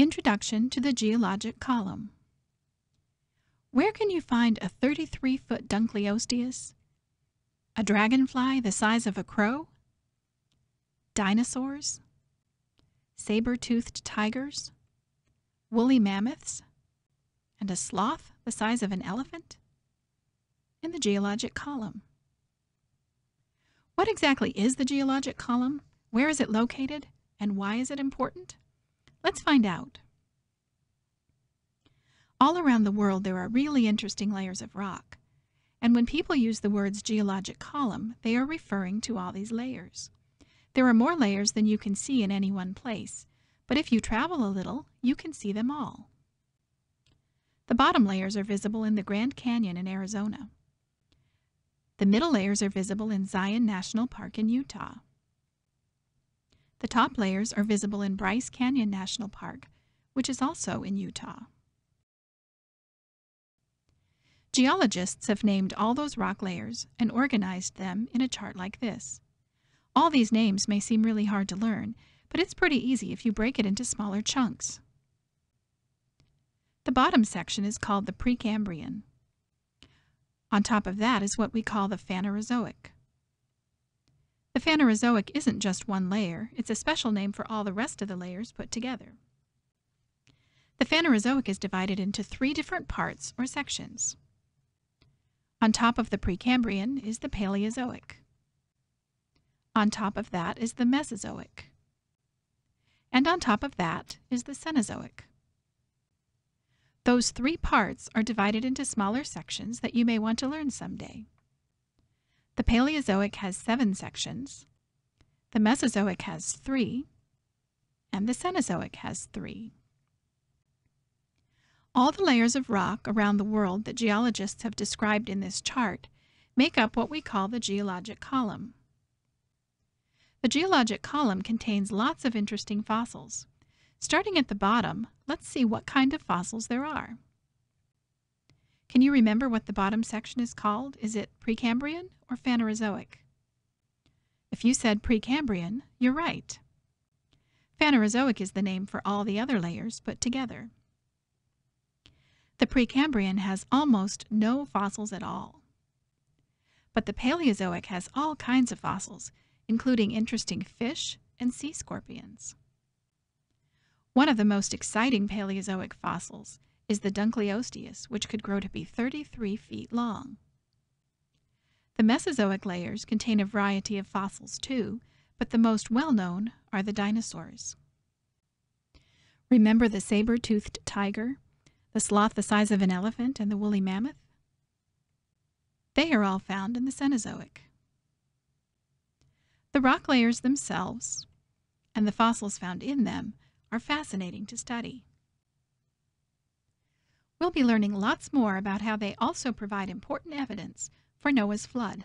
Introduction to the Geologic Column. Where can you find a 33-foot Dunkleosteus? A dragonfly the size of a crow? Dinosaurs? Saber-toothed tigers? Woolly mammoths? And a sloth the size of an elephant? In the Geologic Column. What exactly is the Geologic Column? Where is it located? And why is it important? Let's find out. All around the world there are really interesting layers of rock. And when people use the words geologic column, they are referring to all these layers. There are more layers than you can see in any one place, but if you travel a little, you can see them all. The bottom layers are visible in the Grand Canyon in Arizona. The middle layers are visible in Zion National Park in Utah. The top layers are visible in Bryce Canyon National Park, which is also in Utah. Geologists have named all those rock layers and organized them in a chart like this. All these names may seem really hard to learn, but it's pretty easy if you break it into smaller chunks. The bottom section is called the Precambrian. On top of that is what we call the Phanerozoic. The Phanerozoic isn't just one layer, it's a special name for all the rest of the layers put together. The Phanerozoic is divided into 3 different parts or sections. On top of the Precambrian is the Paleozoic. On top of that is the Mesozoic. And on top of that is the Cenozoic. Those 3 parts are divided into smaller sections that you may want to learn someday. The Paleozoic has 7 sections, the Mesozoic has 3, and the Cenozoic has 3. All the layers of rock around the world that geologists have described in this chart make up what we call the Geologic Column. The Geologic Column contains lots of interesting fossils. Starting at the bottom, let's see what kind of fossils there are. Can you remember what the bottom section is called? Is it Precambrian or Phanerozoic? If you said Precambrian, you're right. Phanerozoic is the name for all the other layers put together. The Precambrian has almost no fossils at all. But the Paleozoic has all kinds of fossils, including interesting fish and sea scorpions. One of the most exciting Paleozoic fossils is the Dunkleosteus, which could grow to be 33 feet long. The Mesozoic layers contain a variety of fossils too, but the most well-known are the dinosaurs. Remember the saber-toothed tiger, the sloth the size of an elephant, and the woolly mammoth? They are all found in the Cenozoic. The rock layers themselves, and the fossils found in them, are fascinating to study. We'll be learning lots more about how they also provide important evidence for Noah's flood.